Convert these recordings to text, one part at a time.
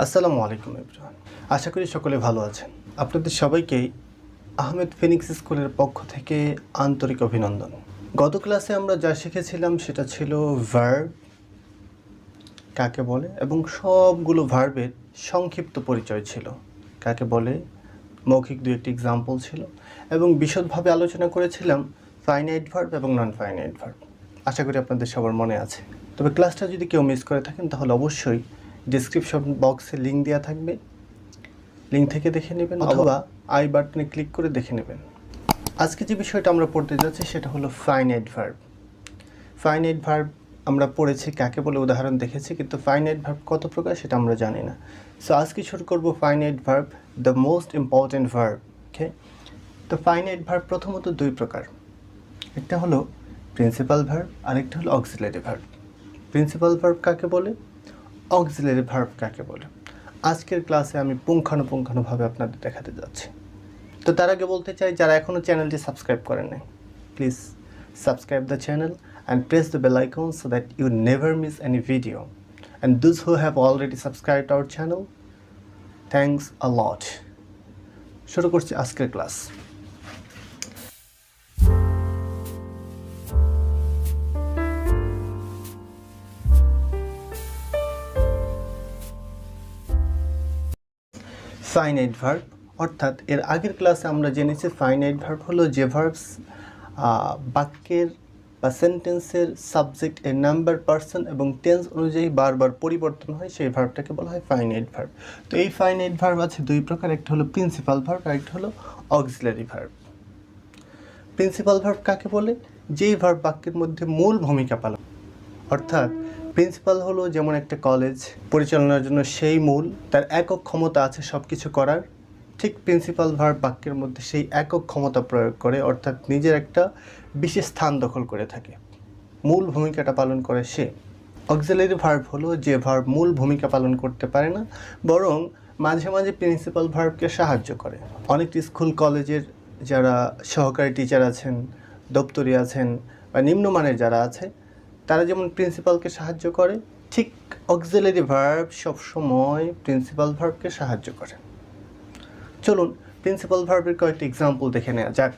আসসালামু আলাইকুম এভরিওয়ান। আশা করি সকলে ভালো আছেন। আপনাদের সবাইকেই আহমেদ ফিনিক্স স্কুলের পক্ষ থেকে আন্তরিক অভিনন্দন। গত ক্লাসে আমরা যা শিখেছিলাম সেটা ছিল ভার্ব কাকে বলে এবং সবগুলো ভার্বের সংক্ষিপ্ত পরিচয় ছিল। কাকে বলে, মৌখিক দু একটি এক্সাম্পল ছিল এবং বিশদভাবে আলোচনা করেছিলাম ফাইনাইট ভার্ব এবং নন ফাইনাইট ভার্ব। আশা করি আপনাদের সবার মনে আছে। তবে ক্লাসটা যদি কেউ মিস করে থাকেন তাহলে অবশ্যই ডেসক্রিপশন বক্সে লিঙ্ক দেওয়া থাকবে, লিঙ্ক থেকে দেখে নেবেন অথবা আই বাটনে ক্লিক করে দেখে নেবেন। আজকে যে বিষয়টা আমরা পড়তে যাচ্ছি সেটা হলো ফাইনাইট ভার্ব। ফাইনাইট ভার্ব আমরা পড়েছি, কাকে বলে উদাহরণ দেখেছি, কিন্তু ফাইনাইট ভার্ব কত প্রকার সেটা আমরা জানি না। সো আজকে শুরু করব finite verb, the most important verb. Okay, তো ফাইনাইট ভার্ব প্রথমত দুই প্রকার, একটা হলো প্রিন্সিপাল ভার্ব আর একটা হলো অক্সিলারি ভার্ব। প্রিন্সিপাল ভার্ব কাকে বলে, অক্সিলারি ভার্ব কাকে বলে, আজকের ক্লাসে আমি পুঙ্খানুপুঙ্খানুভাবে আপনাদের দেখাতে যাচ্ছি। তো তার আগে বলতে চাই, যারা এখনও চ্যানেলটি সাবস্ক্রাইব করেন নাই, please subscribe the channel and press the bell icon so that you never miss any video. And those who have already subscribed our channel, thanks a lot. শুরু করছি আজকের ক্লাস। ফাইনাইট ভার্ব অর্থাৎ এর আগের ক্লাসে আমরা জেনেছি ফাইনাইট ভার্ব হলো যে ভার্বস বাক্যের বা সেন্টেন্সের সাবজেক্ট এর নাম্বার, পার্সন এবং টেন্স অনুযায়ী বারবার পরিবর্তন হয়, সেই ভার্বটাকে বলা হয় ফাইনাইট ভার্ব। তো এই ফাইনাইট ভার্ব আছে দুই প্রকার, একটা হলো প্রিন্সিপাল ভার্ব আর একটা হলো অক্সিলারি ভার্ব। প্রিন্সিপাল ভার্ব কাকে বলে, যেই ভার্ব বাক্যের মধ্যে মূল ভূমিকা পালন, অর্থাৎ প্রিন্সিপাল হলো যেমন একটা কলেজ পরিচালনার জন্য সেই মূল, তার একক ক্ষমতা আছে সব কিছু করার, ঠিক প্রিন্সিপাল ভার্ব বাক্যের মধ্যে সেই একক ক্ষমতা প্রয়োগ করে, অর্থাৎ নিজের একটা বিশেষ স্থান দখল করে থাকে, মূল ভূমিকাটা পালন করে সে। অক্সিলারি ভার্ব হলো যে ভার্ব মূল ভূমিকা পালন করতে পারে না, বরং মাঝে মাঝে প্রিন্সিপাল ভার্বকে সাহায্য করে। অনেক স্কুল কলেজের যারা সহকারী টিচার আছেন, দপ্তরি আছেন বা নিম্নমানের যারা আছে, তারা যেমন প্রিন্সিপালকে সাহায্য করে, ঠিক অক্সিলারি ভার্ব সবসময় প্রিন্সিপাল ভার্বকে সাহায্য করে। চলুন প্রিন্সিপাল ভার্বের কয়েকটি এক্সাম্পল দেখে নেওয়া যাক।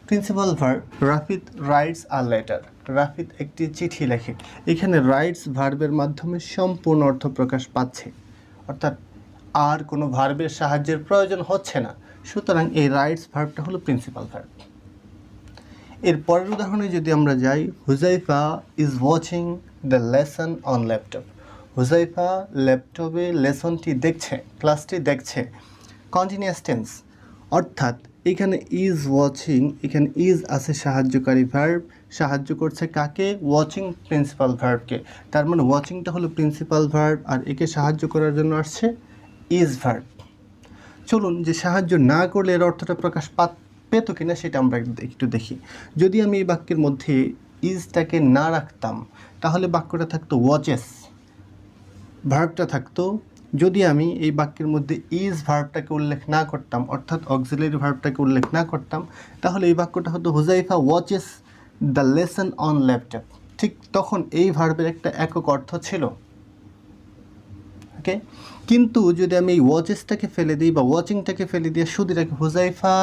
Principal verb, Rafid writes a letter. Rafid একটি চিঠি লেখে। এখানে রাইটস ভার্বের মাধ্যমে সম্পূর্ণ অর্থ প্রকাশ পাচ্ছে, অর্থাৎ আর কোনো ভার্বের সাহায্যের প্রয়োজন হচ্ছে না, সুতরাং এই রাইটস ভার্বটা হলো প্রিন্সিপাল ভার্ব। এর পরের উদাহরণে যদি আমরা যাই, Huzaifa is watching the lesson on laptop. Huzaifa ল্যাপটপে লেসনটি দেখছে, ক্লাসটি দেখছে। কন্টিনিউয়াস টেন্স, অর্থাৎ এখানে ইজ ওয়াচিং, এখানে ইজ আছে সাহায্যকারী ভার্ব, সাহায্য করছে কাকে, ওয়াচিং প্রিন্সিপাল ভার্বকে। তার মানে ওয়াচিংটা হলো প্রিন্সিপাল ভার্ব আর একে সাহায্য করার জন্য আসছে ইজ ভার্ব। চলুন যে সাহায্য না করলে এর অর্থটা প্রকাশ পেত কিনা সেটা আমরা একটু দেখি। যদি আমি এই বাক্যের মধ্যে ইজটাকে না রাখতাম তাহলে বাক্যটা থাকতো ওয়াচেস, ভার্বটা থাকতো। যদি আমি এই বাক্যের মধ্যে ইজ ভার্বটাকে উল্লেখ না করতাম, অর্থাৎ অক্সিলারি ভার্বটাকে উল্লেখ না করতাম, তাহলে এই বাক্যটা হতো Huzaifa watches the lesson on laptop. ঠিক তখন এই ভার্বের একটা একক অর্থ ছিল, ওকে। কিন্তু যদি আমি এই ওয়াচেসটাকে ফেলে দিই বা ওয়াচিংটাকে ফেলে দিয়ে শুধু রাখি Huzaifa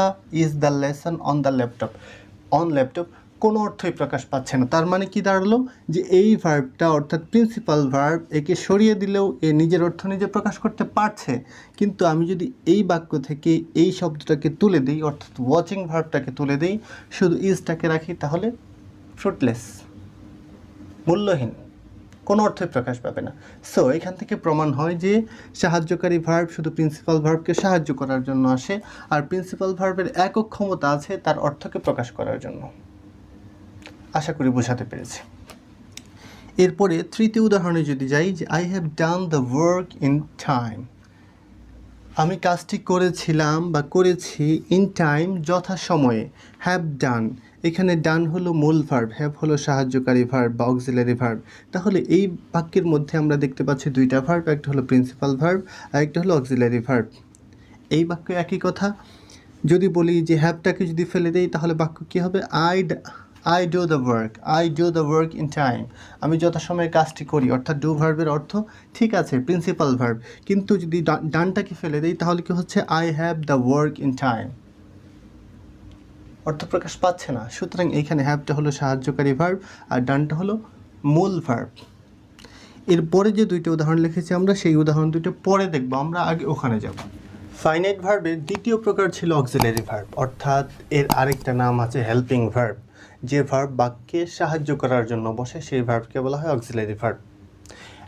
is the lesson on the laptop, on laptop, কোনো অর্থই প্রকাশ পাচ্ছে না। তার মানে কি দাঁড়ালো, যে এই ভার্বটা অর্থাৎ প্রিন্সিপাল ভার্ব, একে সরিয়ে দিলেও এ নিজের অর্থ নিজে প্রকাশ করতে পারছে, কিন্তু আমি যদি এই বাক্য থেকে এই শব্দটাকে তুলে দিই, অর্থাৎ ওয়াচিং ভার্বটাকে তুলে দিই, শুধু ইজটাকে রাখি, তাহলে ফ্রুটলেস, মূল্যহীন, কোনো অর্থই প্রকাশ পাবে না। সো এখান থেকে প্রমাণ হয় যে সাহায্যকারী ভার্ব শুধু প্রিন্সিপাল ভার্বকে সাহায্য করার জন্য আসে, আর প্রিন্সিপাল ভার্বের একক ক্ষমতা আছে তার অর্থকে প্রকাশ করার জন্য। আশা করি বোঝাতে পেরেছি। এরপরে তৃতীয় উদাহরণে যদি যাই, যে I have done the work in time. আমি কাজটি করেছিলাম বা করেছি ইন টাইম, যথাসময়ে। হ্যাভ ডান, এখানে ডান হলো মূল ভার্ব, হ্যাভ হলো সাহায্যকারী ভার্ব বা অক্সিলারি ভার্ব। তাহলে এই বাক্যের মধ্যে আমরা দেখতে পাচ্ছি দুইটা ভার্ব, একটা হলো প্রিন্সিপাল ভার্ব আর একটা হলো অক্সিলারি ভার্ব। এই বাক্য একই কথা। যদি বলি যে হ্যাভটাকে যদি ফেলে দেই তাহলে বাক্য কী হবে, I do the work in time, আমি যথাসময়ে কাজটি করি, অর্থাৎ ডু ভার্বের অর্থ ঠিক আছে প্রিন্সিপাল ভার্ব, কিন্তু যদি ডানটাকে ফেলে দিই তাহলে কি হচ্ছে I have the work in time, অর্থ প্রকাশ পাচ্ছে না। সুতরাং এইখানে হ্যাভটা হলো সাহায্যকারী ভার্ব আর ডানটা হলো মূল ভার্ব। এরপরে যে দুইটা উদাহরণ লিখেছি আমরা সেই উদাহরণ দুটো পরে দেখব, আমরা আগে ওখানে যাব। ফাইনাইট ভার্বের দ্বিতীয় প্রকার ছিল অক্সিলারি ভার্ব, অর্থাৎ এর আরেকটা নাম আছে হেল্পিং ভার্ব। যে ভার্ব বাক্যে সাহায্য করার জন্য বসে সেই ভার্বকে বলা হয় অক্সিলারি ভার্ব।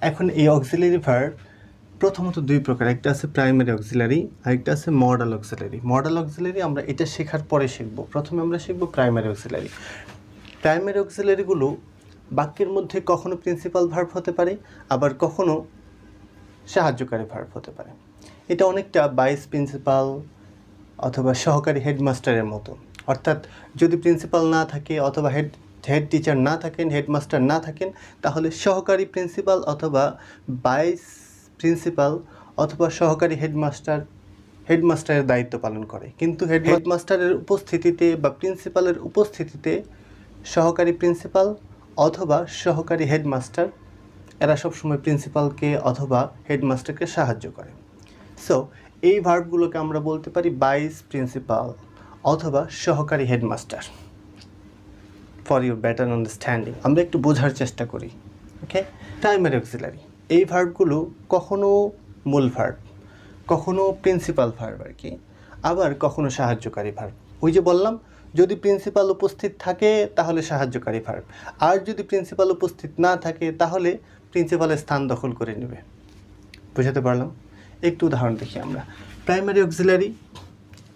এখন এই অক্সিলারি ভার্ব প্রথমত দুই প্রকার, একটা আছে প্রাইমারি অক্সিলারি, আরেকটা আছে মডাল অক্সিলারি। মডাল অক্সিলারি আমরা এটা শেখার পরে শিখব, প্রথমে আমরা শিখব প্রাইমারি অক্সিলারি। প্রাইমারি অক্সিলারিগুলো বাক্যের মধ্যে কখনো প্রিন্সিপাল ভার্ব হতে পারে, আবার কখনো সাহায্যকারী ভার্ব হতে পারে। এটা অনেকটা ভাইস প্রিন্সিপাল অথবা সহকারী হেডমাস্টারের মতো, অর্থাৎ যদি প্রিন্সিপাল না থাকে অথবা হেড টিচার না থাকেন, হেডমাস্টার না থাকেন, তাহলে সহকারী প্রিন্সিপাল অথবা ভাইস প্রিন্সিপাল অথবা সহকারী হেডমাস্টারের দায়িত্ব পালন করে। কিন্তু হেডমাস্টারের উপস্থিতিতে বা প্রিন্সিপালের উপস্থিতিতে সহকারী প্রিন্সিপাল অথবা সহকারী হেডমাস্টার এরা সবসময় প্রিন্সিপালকে অথবা হেডমাস্টারকে সাহায্য করে। সো এই ভার্বগুলোকে আমরা বলতে পারি ভাইস প্রিন্সিপাল অথবা সহকারী headmaster. For your better understanding আমরা একটু বোঝার চেষ্টা করি। ওকে, প্রাইমারি অক্সিলারি এই ভার্বগুলো কখনো মূল ভার্ব, কখনো প্রিন্সিপাল ভার্ব আর কি, আবার কখনো সাহায্যকারী ভার্ব। ওই যে বললাম, যদি প্রিন্সিপাল উপস্থিত থাকে তাহলে সাহায্যকারী ভার্ব, আর যদি প্রিন্সিপাল উপস্থিত না থাকে তাহলে প্রিন্সিপালের স্থান দখল করে নেবে। বুঝাতে পারলাম? একটু উদাহরণ দেখি আমরা। প্রাইমারি অক্সিলারি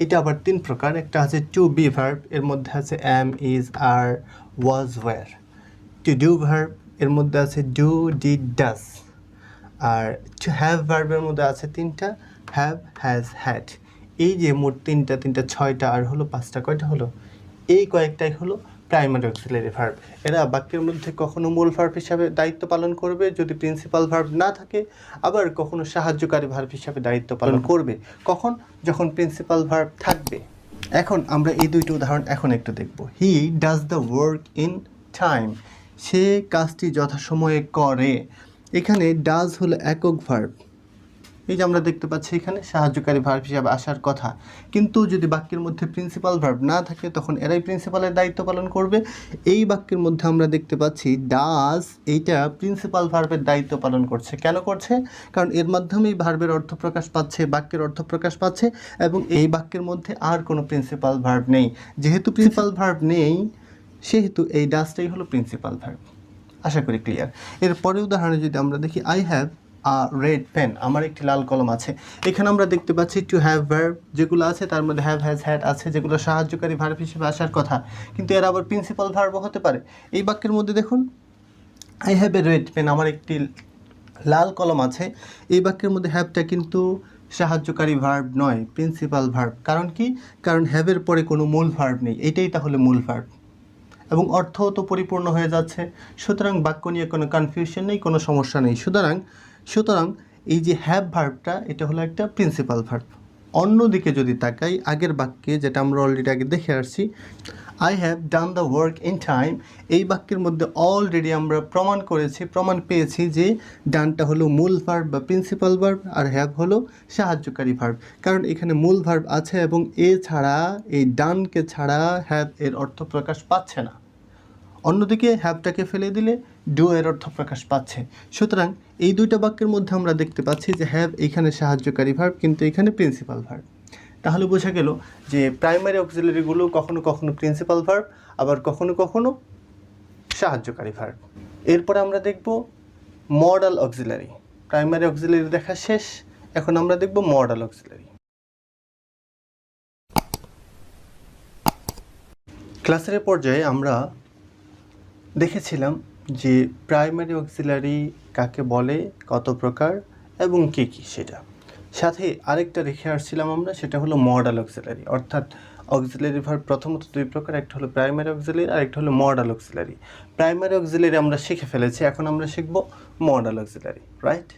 এটা আবার তিন প্রকার, একটা আছে টু বি ভার্ব, এর মধ্যে আছে am, is, are, was, were. To do verb এর মধ্যে আছে ডু, ডিড, ডাজ। আর টু হ্যাভ ভার্বের মধ্যে আছে তিনটা, হ্যাভ, হ্যাজ, হ্যাড। এই যে মোট তিনটা ছয়টা আর হলো পাঁচটা, কয়টা হলো? এই কয়েকটাই হলো প্রাইমারি অক্সিলারি ভার্ব। এরা বাক্যের মধ্যে কখনো মূল ভার্ব হিসাবে দায়িত্ব পালন করবে যদি প্রিন্সিপাল ভার্ব না থাকে, আবার কখনো সাহায্যকারী ভার্ব হিসাবে দায়িত্ব পালন করবে কখন? যখন প্রিন্সিপাল ভার্ব থাকবে। এখন আমরা এই দুইটি উদাহরণ এখন একটু দেখব। He does the work in time, সে কাজটি যথাসময়ে করে। এখানে ডাজ হলো একক ভার্ব, এই যে আমরা দেখতে পাচ্ছি এখানে সাহায্যকারী ভার্ব হিসাবে আসার কথা, কিন্তু যদি বাক্যের মধ্যে প্রিন্সিপাল ভার্ব না থাকে তখন এরাই প্রিন্সিপালের দায়িত্ব পালন করবে। এই বাক্যের মধ্যে আমরা দেখতে পাচ্ছি ডাজ এইটা প্রিন্সিপাল ভার্বের দায়িত্ব পালন করছে। কেন করছে? কারণ এর মাধ্যমেই ভার্বের অর্থ প্রকাশ পাচ্ছে, বাক্যের অর্থ প্রকাশ পাচ্ছে, এবং এই বাক্যের মধ্যে আর কোনো প্রিন্সিপাল ভার্ব নেই। যেহেতু প্রিন্সিপাল ভার্ব নেই সেহেতু এই ডাজটাই হলো প্রিন্সিপাল ভার্ব। আশা করি ক্লিয়ার। এরপরে উদাহরণে যদি আমরা দেখি, আই হ্যাভ রেড পেন, আমার একটি লাল কলম আছে। এখানে আমরা দেখতে পাচ্ছি টু হ্যাভ ভার্ব যেগুলো আছে তার মধ্যে হ্যাভ, হ্যাজ, হ্যাড আছে, যেগুলো সাহায্যকারী ভার্ব হিসেবে আসার কথা, কিন্তু এরা আবার প্রিন্সিপাল ভার্বও হতে পারে। এই বাক্যের মধ্যে দেখুন, I have a red pen, আমার একটি লাল কলম আছে। এই বাক্যের মধ্যে হ্যাভটা কিন্তু সাহায্যকারী ভার্ব নয়, প্রিন্সিপাল ভার্ব। কারণ কি? কারণ হ্যাভের পরে কোনো মূল ভার্ব নেই, এটাই তাহলে মূল ভার্ব, এবং অর্থও তো পরিপূর্ণ হয়ে যাচ্ছে। সুতরাং বাক্য নিয়ে কোনো কনফিউশন নেই, কোনো সমস্যা নেই। সুতরাং এই যে হ্যাভ ভার্বটা এটা হলো একটা প্রিন্সিপাল ভার্ব। অন্যদিকে যদি তাকাই, আগের বাক্যে যেটা আমরা অলরেডি আগে দেখে আসছি, I have done the work in time, এই বাক্যের মধ্যে অলরেডি আমরা প্রমাণ পেয়েছি যে ডানটা হলো মূল ভার্ব বা প্রিন্সিপাল ভার্ব, আর হ্যাভ হলো সাহায্যকারী ভার্ব। কারণ এখানে মূল ভার্ব আছে এবং এছাড়া এই ডানকে ছাড়া হ্যাভ এর অর্থ প্রকাশ পাচ্ছে না। অন্যদিকে হ্যাভটাকে ফেলে দিলে ডু এর অর্থ প্রকাশ পাচ্ছে। সুতরাং এই দুইটা বাক্যের মধ্যে আমরা দেখতে পাচ্ছি যে হ্যাভ এখানে সাহায্যকারী ভার্ব, কিন্তু এখানে প্রিন্সিপাল ভার্ব। তাহলে বোঝা গেল যে প্রাইমারি অক্সিলারিগুলো কখনো কখনো প্রিন্সিপাল ভার্ব, আবার কখনো কখনো সাহায্যকারী ভার্ব। এরপরে আমরা দেখব মডাল অক্সিলারি। প্রাইমারি অক্সিলারি দেখা শেষ, এখন আমরা দেখব মডাল অক্সিলারি। ক্লাসের পর্যায়ে আমরা দেখেছিলাম যে প্রাইমারি অক্সিলারি কাকে বলে, কত প্রকার এবং কী কী, সেটা সাথে আরেকটা রেখে আসছিলাম আমরা, সেটা হলো মডাল অক্সিলারি। অর্থাৎ অক্সিলারি ভার্ব প্রথমত দুই প্রকার, একটা হলো প্রাইমারি অক্সিলারি আর একটা হলো মডাল অক্সিলারি। প্রাইমারি অক্সিলারি আমরা শিখে ফেলেছি, এখন আমরা শিখব মডাল অক্সিলারি, রাইট?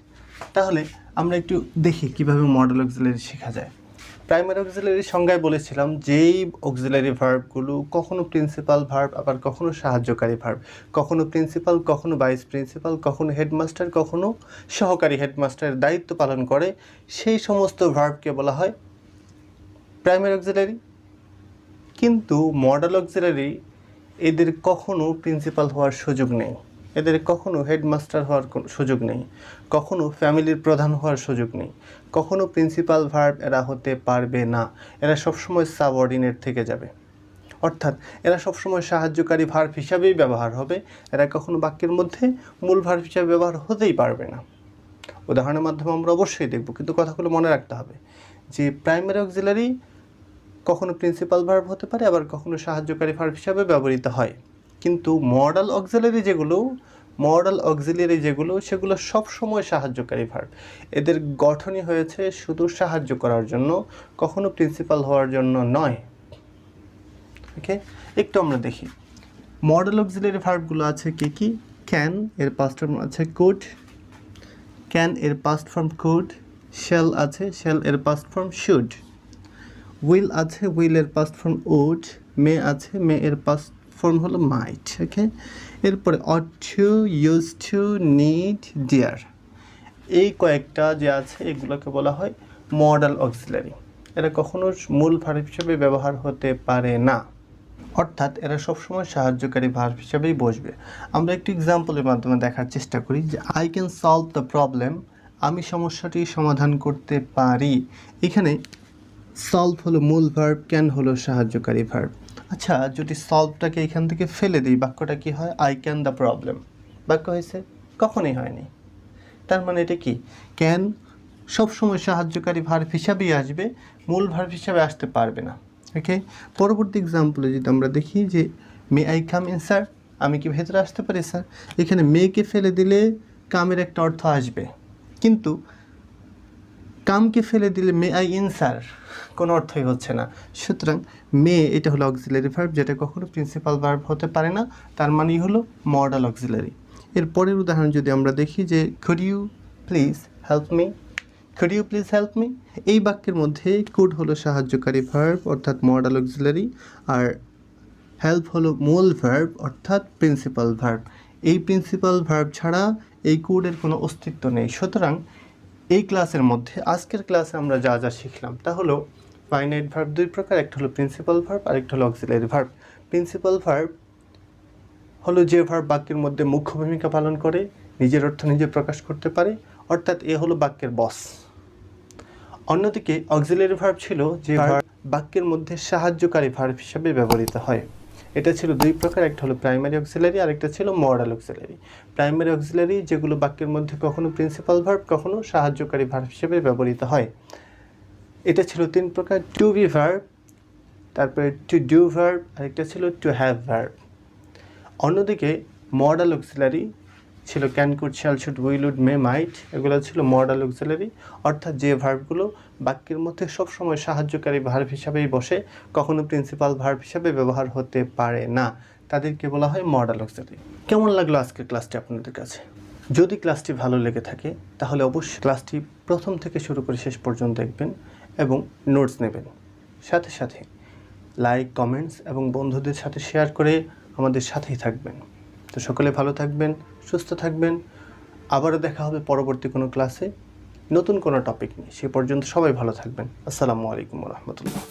তাহলে আমরা একটু দেখি কিভাবে মডাল অক্সিলারি শেখা যায়। প্রাইমারি অক্সিলারি সংজ্ঞায় বলেছিলাম যেই অক্সিলারি ভার্বগুলো কখনো প্রিন্সিপাল ভার্ব আবার কখনো সাহায্যকারী ভার্ব, কখনো প্রিন্সিপাল, কখনো ভাইস প্রিন্সিপাল, কখনো হেডমাস্টার, কখনো সহকারী হেডমাস্টারের দায়িত্ব পালন করে, সেই সমস্ত ভার্বকে বলা হয় প্রাইমারি অক্সিলারি। কিন্তু মডেল অক্সিলারি এদের কখনো প্রিন্সিপাল হওয়ার সুযোগ নেই, এদের কখনো হেডমাস্টার হওয়ার সুযোগ নেই, কখনো ফ্যামিলির প্রধান হওয়ার সুযোগ নেই, কখনো প্রিন্সিপাল ভার্ব এরা হতে পারবে না। এরা সবসময় সাবঅর্ডিনেট থেকে যাবে, অর্থাৎ এরা সবসময় সাহায্যকারী ভার্ব হিসাবেই ব্যবহার হবে, এরা কখনো বাক্যের মধ্যে মূল ভার্ব হিসাবে ব্যবহার হতেই পারবে না। উদাহরণের মাধ্যমে আমরা অবশ্যই দেখব, কিন্তু কথাগুলো মনে রাখতে হবে যে প্রাইমারি অক্সিলারি কখনো প্রিন্সিপাল ভার্ব হতে পারে, আবার কখনো সাহায্যকারী ভার্ব হিসাবে ব্যবহৃত হয়। কিন্তু মডেল অক্সিলারি যেগুলো সেগুলো সবসময় সাহায্যকারী ভার্ব। এদের গঠনই হয়েছে শুধু সাহায্য করার জন্য, কখনো প্রিন্সিপাল হওয়ার জন্য নয়। ওকে, একটু আমরা দেখি মডেল অক্সিলারি ভার্বগুলো আছে কি কি। ক্যান এর পাস্ট ফর্ম আছে কুড, ক্যান এর পাস্ট ফর্ম কুড। শ্যাল আছে, শ্যাল এর পাস্ট ফর্ম শুড। উইল আছে, উইল এর পাস্ট ফর্ম উড। মে আছে, মে এর পাস্ট ফর্ম হলো মাইট। ওকে, এরপরে ought to, use to, need, dare, এই কয়েকটা যে আছে এগুলোকে বলা হয় মডেল অক্সিলারি। এরা কখনো মূল ভার্ব হিসেবে ব্যবহার হতে পারে না, অর্থাৎ এরা সবসময় সাহায্যকারী ভার্ব হিসেবেই বসবে। আমরা একটি এক্সাম্পলের মাধ্যমে দেখার চেষ্টা করি যে I can solve the problem, আমি সমস্যাটি সমাধান করতে পারি। এখানে সলভ হলো মূল ভার্ব, ক্যান হলো সাহায্যকারী ভার্ব। আচ্ছা, যদি সলভটাকে এখান থেকে ফেলে দিই বাক্যটা কি হয়? আই ক্যান দ্য প্রবলেম বাক্য হয়েছে? কখনোই হয়নি। তার মানে এটা কি? ক্যান সবসময় সাহায্যকারী ভার্ব হিসাবেই আসবে, মূল ভার্ব হিসাবে আসতে পারবে না। ওকে, পরবর্তী এক্সাম্পলে যদি আমরা দেখি যে may I come in sir, আমি কি ভেতরে আসতে পারি স্যার? এখানে মেকে ফেলে দিলে কামের একটা অর্থ আসবে, কিন্তু কামকে ফেলে দিলে মে আই ইন স্যার কোনো অর্থই হচ্ছে না। সুতরাং মে এটা হলো অক্সিলারি ভার্ব, যেটা কখনো প্রিন্সিপাল ভার্ব হতে পারে না, তার মানেই হলো মডেল অক্সিলারি। এর পরের উদাহরণ যদি আমরা দেখি যে could you please help me, could you please help me, এই বাক্যের মধ্যে কুড হলো সাহায্যকারী ভার্ব অর্থাৎ মডেল অক্সিলারি, আর হেল্প হলো মূল ভার্ব অর্থাৎ প্রিন্সিপাল ভার্ব। এই প্রিন্সিপাল ভার্ব ছাড়া এই কুডের কোনো অস্তিত্ব নেই। সুতরাং এই ক্লাসের মধ্যে আজকের ক্লাসে আমরা যা যা শিখলাম তা হলো ফাইনাইট ভার্ব দুই প্রকার, একটা হলো প্রিন্সিপাল ভার্ব আর একটা হলো অক্সিলারি ভার্ব। প্রিন্সিপাল ভার্ব হলো যে ভার্ব বাক্যের মধ্যে মুখ্য ভূমিকা পালন করে, নিজের অর্থ নিজে প্রকাশ করতে পারে, অর্থাৎ এ হলো বাক্যের বস। অন্যদিকে অক্সিলারি ভার্ব ছিল যে ভার্ব বাক্যের মধ্যে সাহায্যকারী ভার্ব হিসাবে ব্যবহৃত হয়। এটা ছিল দুই প্রকার, একটা হলো প্রাইমারি অক্সিলারি আর একটা ছিল মডেল অক্সিলারি। প্রাইমারি অক্সিলারি যেগুলো বাক্যের মধ্যে কখনো প্রিন্সিপাল ভার্ব কখনো সাহায্যকারী ভার্ব হিসেবে ব্যবহৃত হয়। এটা ছিল তিন প্রকার, টু বি ভার্ব, তারপরে টু ডু ভার্ব, আর একটা ছিল টু হ্যাভ ভার্ব। অন্যদিকে মডেল অক্সিলারি ছিল can, could, shall, should, will, would, may, might, এগুলো ছিল মডেল অক্সিলারি, অর্থাৎ যে ভার্বগুলো বাক্যের মধ্যে সবসময় সাহায্যকারী ভার্ব হিসাবেই বসে, কখনো প্রিন্সিপাল ভার্ব হিসাবে ব্যবহার হতে পারে না, তাদেরকে বলা হয় মডেল অক্সিলারি। কেমন লাগলো আজকের ক্লাসটি আপনাদের কাছে? যদি ক্লাসটি ভালো লেগে থাকে তাহলে অবশ্যই ক্লাসটি প্রথম থেকে শুরু করে শেষ পর্যন্ত দেখবেন এবং নোটস নেবেন। সাথে সাথে লাইক, কমেন্টস এবং বন্ধুদের সাথে শেয়ার করে আমাদের সাথেই থাকবেন। তো সকলে ভালো থাকবেন, সুস্থ থাকবেন। আবারও দেখা হবে পরবর্তী কোনো ক্লাসে নতুন কোনো টপিক নিয়ে। সে পর্যন্ত সবাই ভালো থাকবেন। আসসালামু আলাইকুম ওয়া রাহমাতুল্লাহ।